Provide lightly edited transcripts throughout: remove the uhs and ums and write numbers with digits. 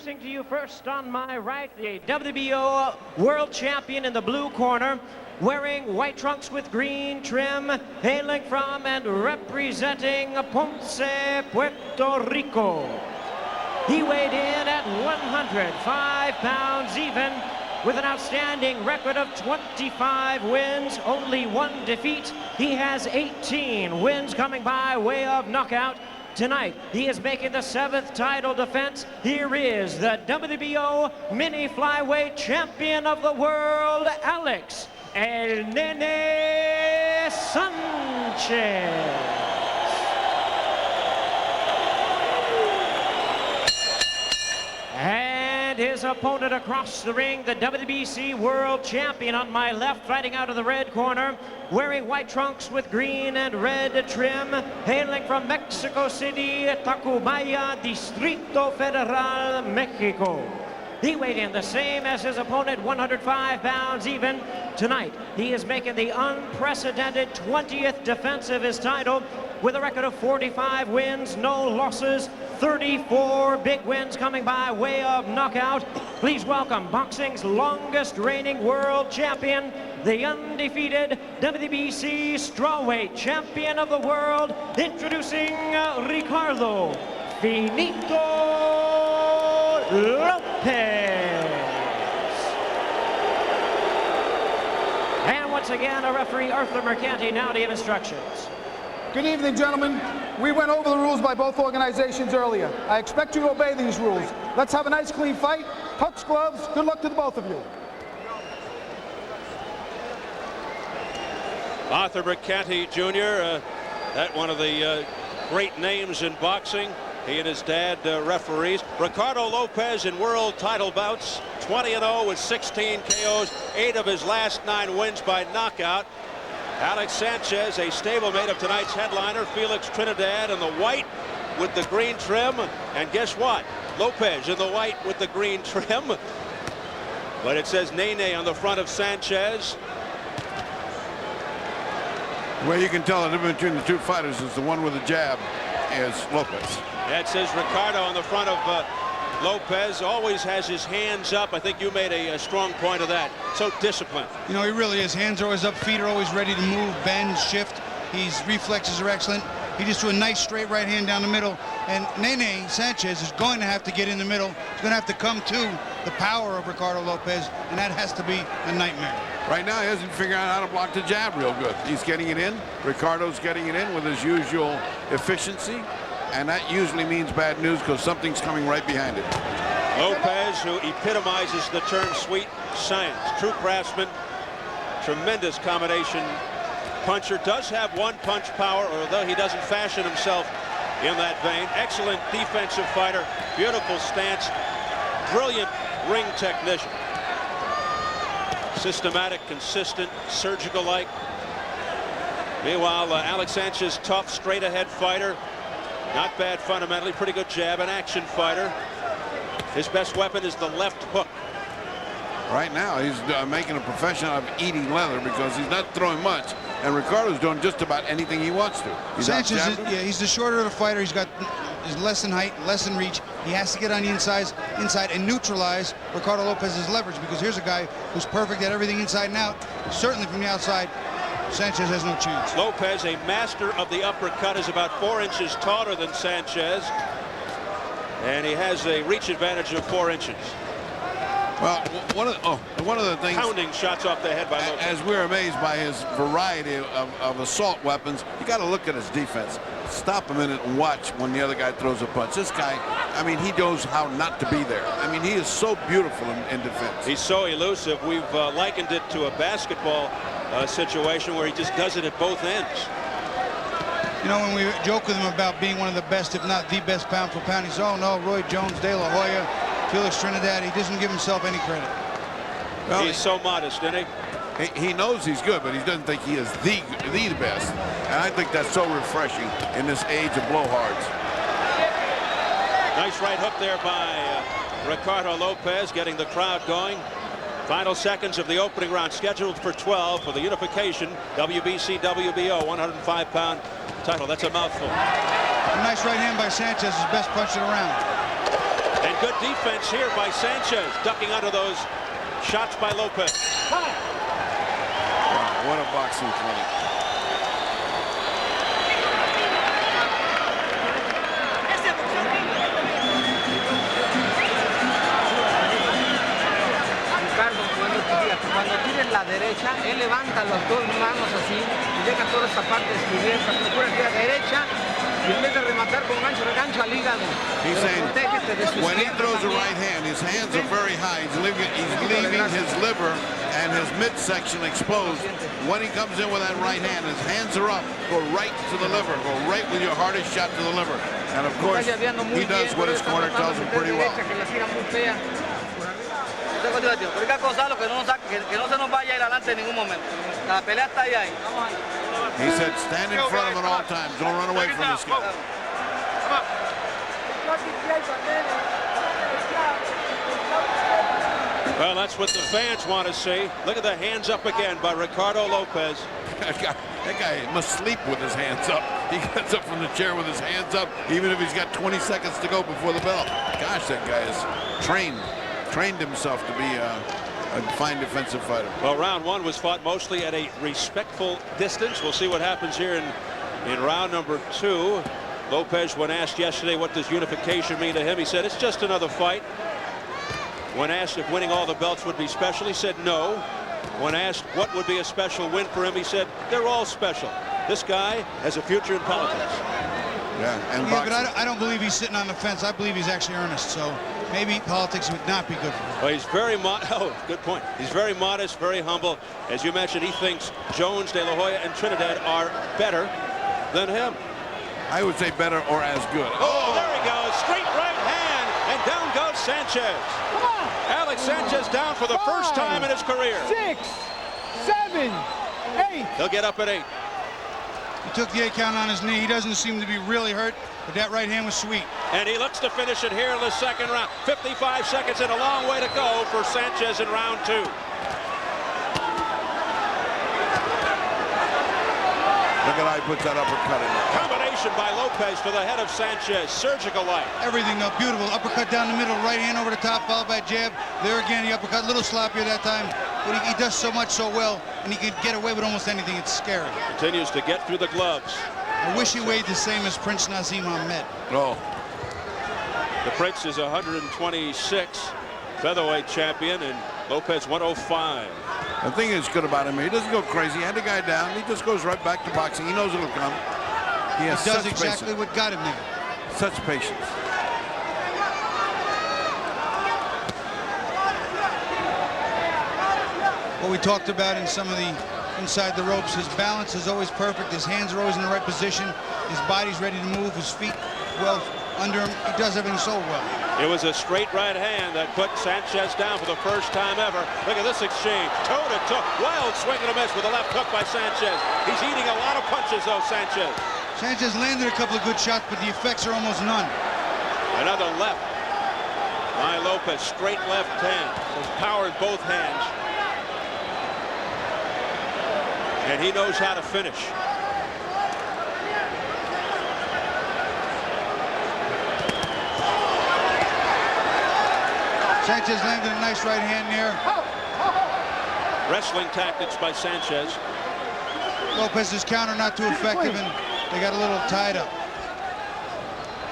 Introducing to you first on my right, the WBO World Champion in the blue corner, wearing white trunks with green trim, hailing from and representing Ponce, Puerto Rico. He weighed in at 105 pounds even, with an outstanding record of 25 wins, only 1 defeat. He has 18 wins coming by way of knockout. Tonight, he is making the 7th title defense. Here is the WBO mini flyweight champion of the world, Alex El Nene Sanchez. And his opponent across the ring, the WBC World Champion on my left, fighting out of the red corner, wearing white trunks with green and red trim, hailing from Mexico City, Tacubaya, Distrito Federal, Mexico. He weighed in the same as his opponent, 105 pounds even. Tonight, he is making the unprecedented 20th defense of his title with a record of 45 wins, no losses, 34 big wins coming by way of knockout. Please welcome boxing's longest reigning world champion, the undefeated WBC strawweight champion of the world, introducing Ricardo Finito Lopez. And once again, a referee, Arthur Mercanti, now to give instructions. Good evening, gentlemen. We went over the rules by both organizations earlier. I expect you to obey these rules. Let's have a nice, clean fight. Pucks, gloves. Good luck to the both of you. Arthur Mercanti Jr., that one of the great names in boxing. He and his dad referees. Ricardo Lopez in world title bouts, 20-0 with 16 KOs, 8 of his last 9 wins by knockout. Alex Sanchez, a stablemate of tonight's headliner, Felix Trinidad in the white with the green trim. And guess what? Lopez in the white with the green trim. But it says Nene on the front of Sanchez. Well, you can tell the difference between the two fighters is the one with the jab is Lopez. That says Ricardo on the front of Lopez, always has his hands up. I think you made a strong point of that. So disciplined. You know, he really is. Hands are always up, feet are always ready to move, bend, shift. His reflexes are excellent. He just threw a nice straight right hand down the middle. And Nene Sanchez is going to have to get in the middle. He's going to have to come to the power of Ricardo Lopez, and that has to be a nightmare. Right now, he hasn't figured out how to block the jab real good. He's getting it in. Ricardo's getting it in with his usual efficiency. And that usually means bad news because something's coming right behind it. Lopez, who epitomizes the term sweet science. True craftsman, tremendous combination puncher. Does have one punch power, although he doesn't fashion himself in that vein. Excellent defensive fighter, beautiful stance, brilliant ring technician. Systematic, consistent, surgical-like. Meanwhile, Alex Sanchez, tough, straight-ahead fighter. Not bad fundamentally, pretty good jab, an action fighter. His best weapon is the left hook. Right now, he's making a profession of eating leather because he's not throwing much. And Ricardo's doing just about anything he wants to. Sanchez, he's the shorter of the fighter. He's less in height, less in reach. He has to get on the inside and neutralize Ricardo Lopez's leverage, because here's a guy who's perfect at everything inside and out. Certainly from the outside, Sanchez has no chance. Lopez, a master of the uppercut, is about 4 inches taller than Sanchez. And he has a reach advantage of 4 inches. Well, one of the things, pounding shots off the head by Lopez. As we're amazed by his variety of assault weapons, you got to look at his defense. Stop a minute and watch when the other guy throws a punch. This guy, I mean, he knows how not to be there. I mean, he is so beautiful in defense. He's so elusive. We've likened it to a basketball situation where he just does it at both ends. You know, when we joke with him about being one of the best, if not the best pound for pound, he says, oh no, Roy Jones, De La Hoya, Felix Trinidad, he doesn't give himself any credit. Well, he's so modest, isn't he? He knows he's good, but he doesn't think he is the best. And I think that's so refreshing in this age of blowhards. Nice right hook there by Ricardo Lopez, getting the crowd going. Final seconds of the opening round, scheduled for 12 for the unification WBC WBO 105-pound title. That's a mouthful. A nice right hand by Sanchez, his best punch of the round. And And good defense here by Sanchez, ducking under those shots by Lopez. Wow, what a boxing clinic. Ricardo, cuando tires la derecha, él levanta las dos manos así y deja toda esta parte descubierta. Procura que la derecha y en vez de rematar con gancho, regancho al hígado. He's saying when he throws the right hand, his hands are very high. He's leaving his liver and his midsection exposed. When he comes in with that right hand, his hands are up. Go right to the liver. Go right with your hardest shot to the liver. And of course, he does what his corner tells him pretty well. Ricardo Gonzalo, que no se nos vaya a ir adelante en ningún momento. La pelea está ahí. He said, stand in front of him at all times. Don't run away from this guy. Well, that's what the fans want to see. Look at the hands up again by Ricardo Lopez. That guy must sleep with his hands up. He gets up from the chair with his hands up, even if he's got 20 seconds to go before the bell. Gosh, that guy is trained himself to be a fine defensive fighter. Well, round one was fought mostly at a respectful distance. We'll see what happens here in round number two. Lopez, when asked yesterday what does unification mean to him, he said it's just another fight. When asked if winning all the belts would be special, he said no. When asked what would be a special win for him, he said they're all special. This guy has a future in politics. Yeah, but I don't believe he's sitting on the fence. I believe he's actually earnest. So maybe politics would not be good for him. Well, he's very good point. He's very modest, very humble. As you mentioned, he thinks Jones, De La Hoya, and Trinidad are better than him. I would say better or as good. Oh, there he goes. Straight right hand, and down goes Sanchez. Alex Sanchez down for the first time in his career. 6, 7, 8. He'll get up at 8. He took the 8 count on his knee. He doesn't seem to be really hurt, but that right hand was sweet. And he looks to finish it here in the second round. 55 seconds and a long way to go for Sanchez in round two. Look at how he puts that uppercut in there. Combination by Lopez for the head of Sanchez. Surgical-like. Everything, though, beautiful. Uppercut down the middle, right hand over the top, followed by jab. There again, the uppercut, a little sloppier that time. But he does so much so well, and he can get away with almost anything. It's scary. Continues to get through the gloves. I wish he weighed the same as Prince Nazim Ahmed. Oh. The Prince is 126 featherweight champion, and Lopez 105. The thing is good about him, he doesn't go crazy. He had the guy down. He just goes right back to boxing. He knows it'll come. He has does exactly what got him there. Such patience. What we talked about in some of the inside the ropes, his balance is always perfect. His hands are always in the right position. His body's ready to move. His feet well under him. He does everything so well. It was a straight right hand that put Sanchez down for the first time ever. Look at this exchange. Toe-to-toe. Wild swing and a miss with a left hook by Sanchez. He's eating a lot of punches, though, Sanchez. Sanchez landed a couple of good shots, but the effects are almost none. Another left by Lopez. Straight left hand. There's power in both hands. And he knows how to finish. Sanchez landed a nice right hand there. Wrestling tactics by Sanchez. Lopez's counter not too effective, and they got a little tied up.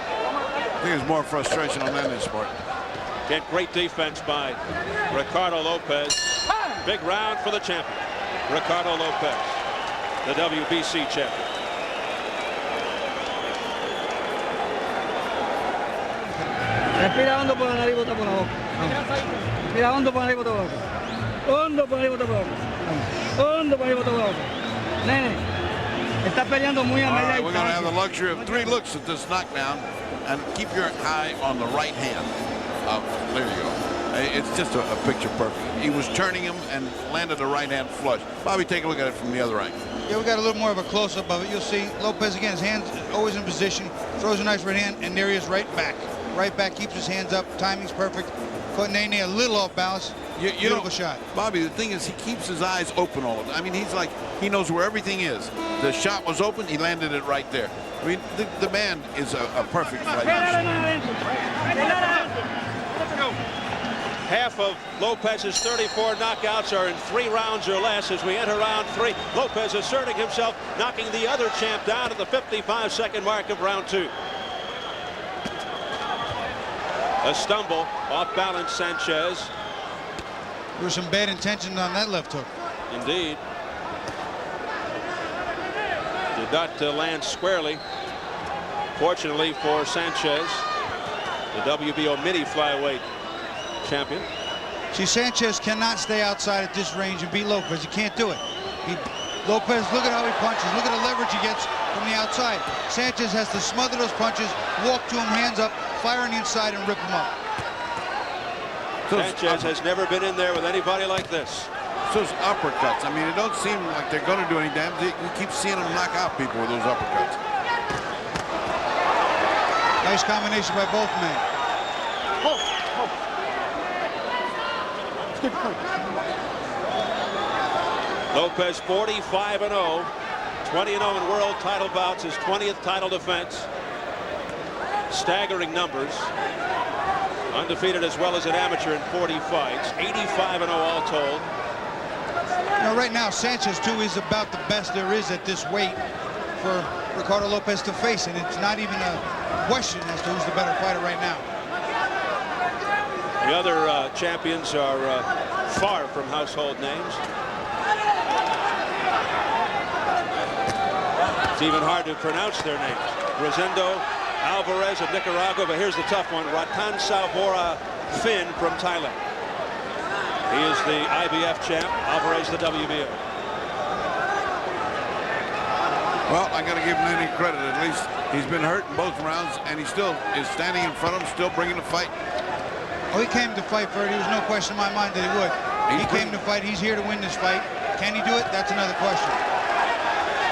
I think there's more frustration on that in this sport. Get great defense by Ricardo Lopez. Big round for the champion, Ricardo Lopez, the WBC champion. Respira hondo por la nariz, bota por la boca. Respira hondo por la nariz, bota por la boca. Hondo por la nariz, bota por la boca. Hondo por la nariz, bota por la boca. Nene, está peleando muy a All media right, we're going to have the distancia. luxury of 3 looks at this knockdown, and keep your eye on the right hand. There you go. It's just a picture perfect. He was turning him and landed a right hand flush. Bobby, take a look at it from the other angle. Yeah, we got a little more of a close-up of it. You'll see Lopez again, his hands always in position, throws a nice right hand, and there he is right back. Right back, keeps his hands up, timing's perfect. Caught Nene a little off balance. Beautiful shot. Bobby, the thing is, he keeps his eyes open all the time. I mean, he's like, he knows where everything is. The shot was open, he landed it right there. I mean, the man is a perfect fighter. Half of Lopez's 34 knockouts are in 3 rounds or less. As we enter round 3, Lopez asserting himself, knocking the other champ down at the 55-second mark of round 2. A stumble, off balance Sanchez. There was some bad intentions on that left hook. Indeed. Did not land squarely. Fortunately for Sanchez, the WBO mini flyweight champion. See, Sanchez cannot stay outside at this range and beat Lopez. He can't do it. Lopez, look at how he punches. Look at the leverage he gets from the outside. Sanchez has to smother those punches, walk to him, hands up, fire on the inside, and rip him up. Sanchez has never been in there with anybody like this. Those uppercuts, I mean, it don't seem like they're going to do any damage. We keep seeing him knock out people with those uppercuts. Nice combination by both men. Lopez 45-0, 20-0 in world title bouts, his 20th title defense. Staggering numbers. Undefeated as well as an amateur in 40 fights. 85-0 all told. You know, right now, Sanchez, too, is about the best there is at this weight for Ricardo Lopez to face, and it's not even a question as to who's the better fighter right now. The other champions are far from household names. It's even hard to pronounce their names. Rosendo Alvarez of Nicaragua, but here's the tough one. Ratan Salvora Finn from Thailand. He is the IBF champ, Alvarez the WBO. Well, I got to give him any credit. At least he's been hurt in both rounds, and he still is standing in front of him, still bringing the fight. Oh, he came to fight for it. There was no question in my mind that he would. He came to fight. He's here to win this fight. Can he do it? That's another question.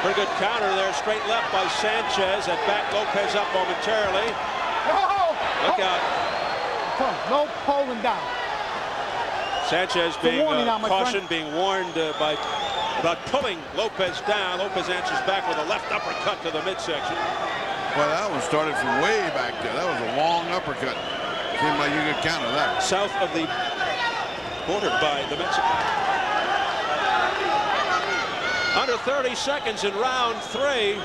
Pretty good counter there. Straight left by Sanchez. That backed Lopez up momentarily. Look out. No pulling down. Sanchez being cautioned, friend. being warned about pulling Lopez down. Lopez answers back with a left uppercut to the midsection. Well, that one started from way back there. That was a long uppercut. Seemed like you could counter that. South of the border by the Mexican. Under 30 seconds in round 3.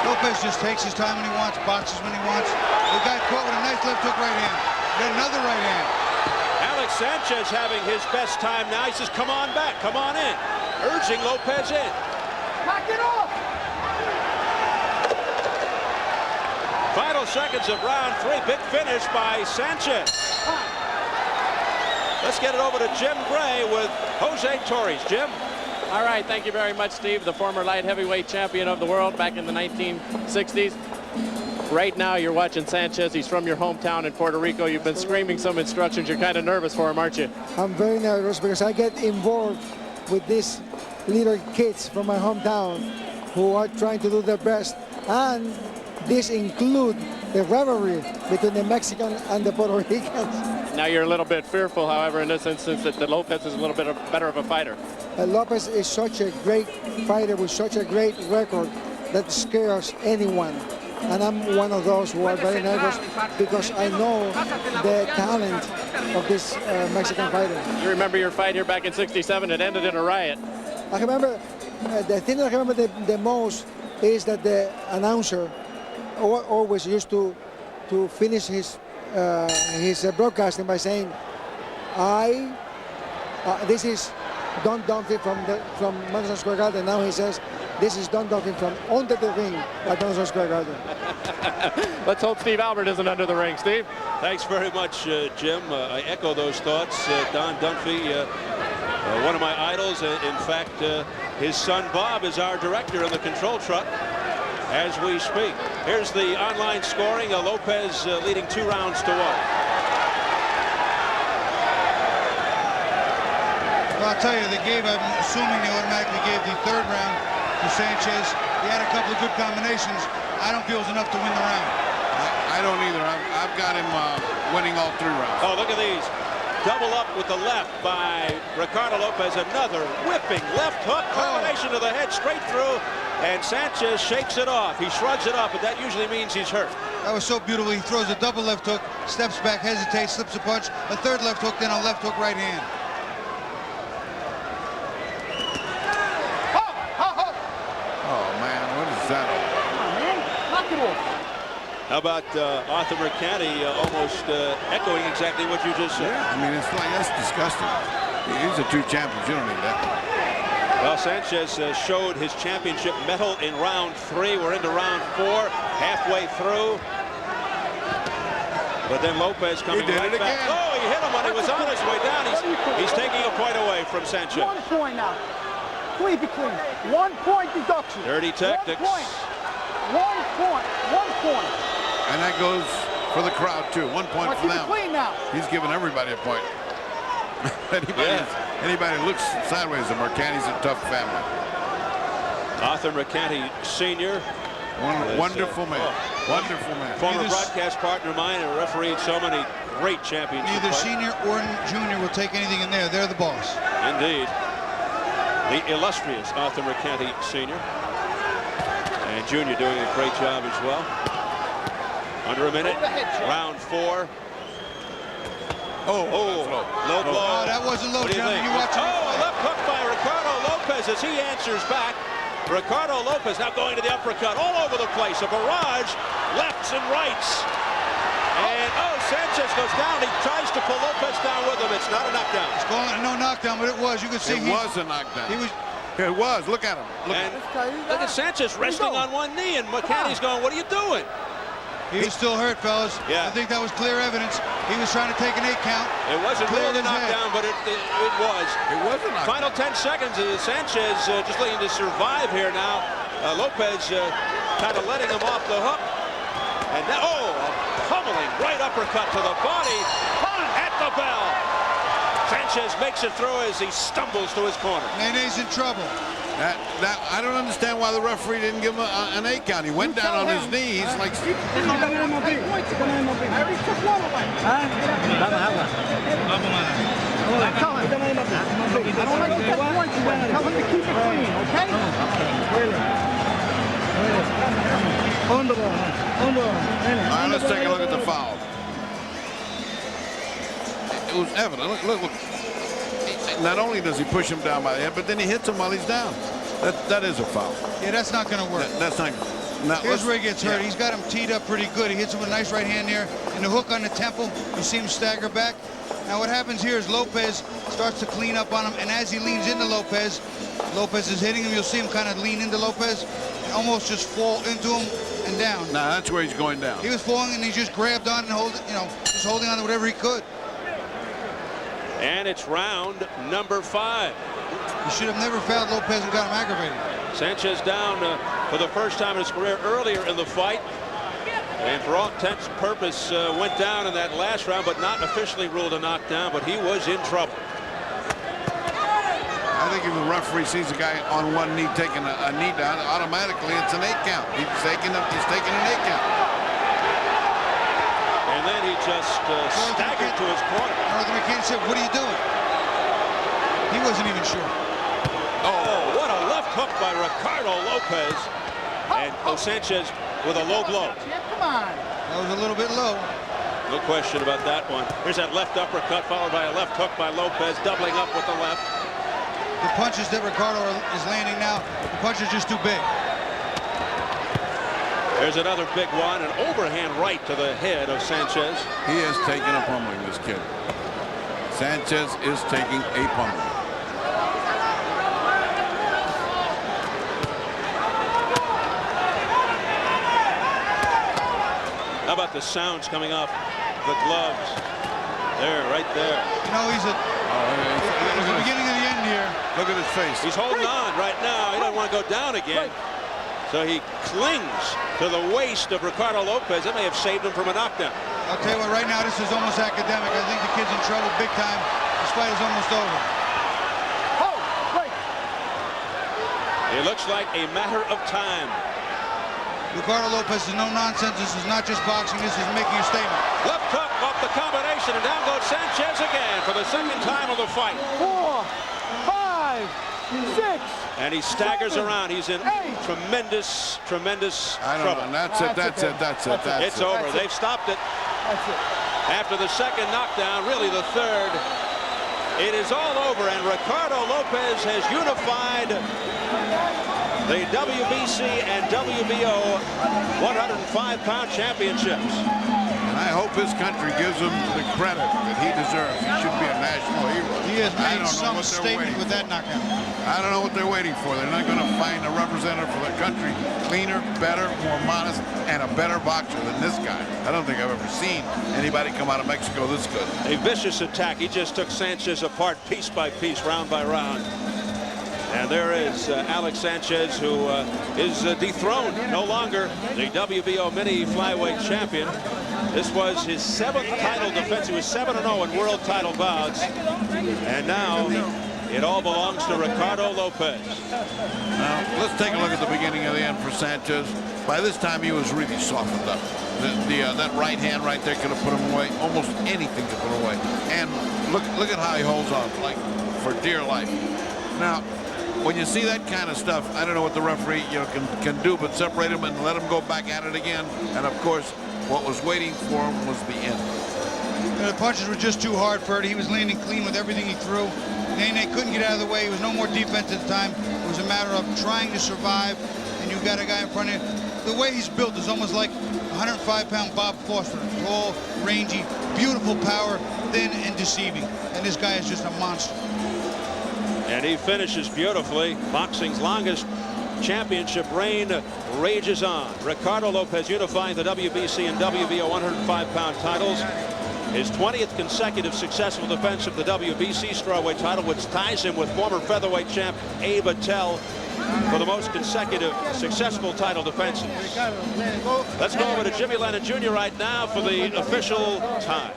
Lopez just takes his time when he wants, boxes when he wants. The guy caught with a nice left hook right hand. Then another right hand. Alex Sanchez having his best time now. He says, come on back, come on in. Urging Lopez in. Knock it off! Final seconds of round 3. Big finish by Sanchez. Let's get it over to Jim Gray with Jose Torres. Jim? All right, thank you very much, Steve, the former light heavyweight champion of the world back in the 1960s. Right now, you're watching Sanchez. He's from your hometown in Puerto Rico. You've been screaming some instructions. You're kind of nervous for him, aren't you? I'm very nervous because I get involved with these little kids from my hometown who are trying to do their best. And this includes the rivalry between the Mexicans and the Puerto Ricans. Now you're a little bit fearful, however, in this instance, that Lopez is a little bit better of a fighter. Lopez is such a great fighter with such a great record that scares anyone. And I'm one of those who are very nervous because I know the talent of this Mexican fighter. You remember your fight here back in '67? It ended in a riot. I remember, the thing that I remember the most is that the announcer always used to finish his broadcasting by saying, this is Don Dunphy from Madison Square Garden. Now he says, this is Don Dunphy from under the ring at Madison Square Garden. Let's hope Steve Albert isn't under the ring. Steve? Thanks very much, Jim. I echo those thoughts. Don Dunphy, one of my idols. In fact, his son Bob is our director in the control truck as we speak. Here's the online scoring. Lopez leading 2 rounds to 1. Well, I'll tell you, I'm assuming they automatically gave the 3rd round to Sanchez. He had a couple of good combinations. I don't feel it was enough to win the round. I don't either. I've got him winning all 3 rounds. Oh, look at these. Double up with the left by Ricardo Lopez. Another whipping left hook combination to the head straight through. And Sanchez shakes it off. He shrugs it off, but that usually means he's hurt. That was so beautiful. He throws a double left hook, steps back, hesitates, slips a punch, a third left hook, then a left hook right hand. Oh, man, what is that? Knock it off. How about Arthur Mercante almost echoing exactly what you just said? Yeah, I mean, it's like, that's disgusting. These are two champions. You don't need that. Well, Sanchez showed his championship medal in round 3. We're into round 4, halfway through. But then Lopez coming right back. Again. Oh, he hit him when he was on his way down. He's taking a point away from Sanchez. 1 point now. Keep it clean. 1 point deduction. Dirty tactics. 1 point. 1 point. 1 point. And that goes for the crowd, too. 1 point for Keep it them. clean now. He's giving everybody a point. Anybody who looks sideways at Mercante's a tough family. Arthur Mercante Sr. Wonderful man. Wonderful man. Former broadcast partner of mine and refereed so many great championships. Neither senior or junior will take anything in there. They're the boss. Indeed. The illustrious Arthur Mercante Sr. And Junior doing a great job as well. Under a minute. Round 4. Oh, low blow. Oh, that wasn't low, What do you gentlemen. think? You watch it. Oh, a left hook by Ricardo Lopez as he answers back. Ricardo Lopez now going to the uppercut all over the place. A barrage, lefts and rights. And, Sanchez goes down. He tries to pull Lopez down with him. It's not a knockdown. It's calling it no knockdown, but it was. You could see It was a knockdown. He was. It was. Look at him. Look at Sanchez resting on one knee, and Mercante's going, what are you doing? He was still hurt, fellas. Yeah. I think that was clear evidence. He was trying to take an 8 count. It wasn't really a Cleared his head. knockdown, but it was. It was a knockdown. Final 10 seconds. Sanchez just looking to survive here now. Lopez kind of letting him off the hook. And now, a pummeling right uppercut to the body. At the bell. Sanchez makes it through as he stumbles to his corner. Nene's in trouble. I don't understand why the referee didn't give him an 8 count. He went down on his knees like. I already took 1 away. Tell him. I don't like to take points away. Tell him to keep it clean, okay? All right, let's take a look at the foul. It was evident. Look. Not only does he push him down by the head, but then he hits him while he's down. That is a foul. Yeah, that's not going to work. That's not. Here's where he gets hurt. He's got him teed up pretty good. He hits him with a nice right hand there, and the hook on the temple. You see him stagger back. Now what happens here is Lopez starts to clean up on him, and as he leans into Lopez, Lopez is hitting him. You'll see him kind of lean into Lopez and almost just fall into him and down. Now that's where he's going down. He was falling, and he just grabbed on and just holding on to whatever he could. And it's round number 5. He should have never fouled Lopez and got him aggravated. Sanchez down for the first time in his career earlier in the fight. And for all intents and purpose, went down in that last round, but not officially ruled a knockdown, but he was in trouble. I think if the referee sees a guy on one knee taking a knee down, automatically it's an 8 count. He's taking an 8 count. And then he just staggered to his corner. Arthur Mercante said, "What are you doing?" He wasn't even sure. Oh, what a left hook by Ricardo Lopez. And Sanchez with a low blow. Come on. That was a little bit low. No question about that one. Here's that left uppercut followed by a left hook by Lopez, doubling up with the left. The punches that Ricardo is landing now, the punch is just too big. There's another big one, an overhand right to the head of Sanchez. He is taking a pummeling, this kid. Sanchez is taking a pummeling. How about the sounds coming off the gloves? There, right there. You know, he's the beginning of the end here. Look at his face. He's holding on right now. He doesn't want to go down again. So he clings to the waist of Ricardo Lopez. That may have saved him from a knockdown. I'll tell you what, right now, this is almost academic. I think the kid's in trouble big time. This fight is almost over. It looks like a matter of time. Ricardo Lopez is no nonsense. This is not just boxing. This is making a statement. Left hook off the combination, and down goes Sanchez again for the second time of the fight. 4, 5, 5, 6. And he staggers 7, around. He's in 8. tremendous I don't trouble. know. That's it. It's over. They've stopped it. That's it. After the second knockdown, really the third. It is all over, and Ricardo Lopez has unified the WBC and WBO 105-pound championships. And I hope his country gives him the credit that he deserves. He should be a national hero. He has made some statement with that knockout. I don't know what they're waiting for. They're not going to find a representative for their country cleaner, better, more modest, and a better boxer than this guy. I don't think I've ever seen anybody come out of Mexico this good. A vicious attack. He just took Sanchez apart piece by piece, round by round. And there is Alex Sanchez, who is dethroned, no longer the WBO mini flyweight champion. This was his 7th title defense. He was 7-0 in world title bouts. And now it all belongs to Ricardo Lopez. Now, let's take a look at the beginning of the end for Sanchez. By this time, he was really softened up. That right hand right there could have put him away. Almost anything to put him away. And look at how he holds on, like for dear life. Now, when you see that kind of stuff, I don't know what the referee can do but separate him and let him go back at it again. And of course, what was waiting for him was the end. The punches were just too hard for it. He was landing clean with everything he threw. Nene couldn't get out of the way. It was no more defense at the time. It was a matter of trying to survive, and you've got a guy in front of you. The way he's built is almost like 105-pound Bob Foster. Tall, rangy, beautiful power, thin and deceiving. And this guy is just a monster. And he finishes beautifully. Boxing's longest championship reign rages on. Ricardo Lopez unifying the WBC and WBO 105-pound titles. His 20th consecutive successful defense of the WBC strawweight title, which ties him with former featherweight champ Abe Attell for the most consecutive successful title defenses. Let's go over to Jimmy Lennon Jr. right now for the official time.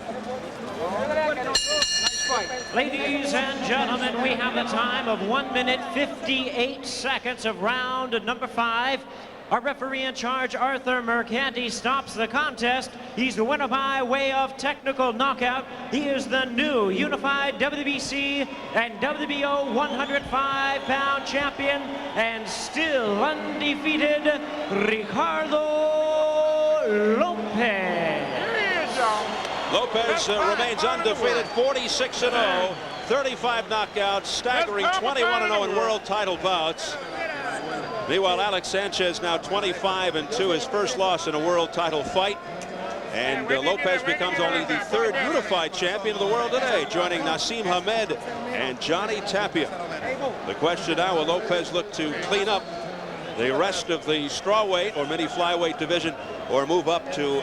Ladies and gentlemen, we have the time of 1 minute 58 seconds of round number 5. Our referee in charge, Arthur Mercanti, stops the contest. He's the winner by way of technical knockout. He is the new unified WBC and WBO 105-pound champion and still undefeated, Ricardo Lopez. Lopez remains undefeated, 46-0, 35 knockouts, staggering 21-0 in world title bouts. Meanwhile, Alex Sanchez now 25-2, his first loss in a world title fight. And Lopez becomes only the 3rd unified champion of the world today, joining Nassim Hamed and Johnny Tapia. The question now, will Lopez look to clean up the rest of the strawweight or mini flyweight division or move up to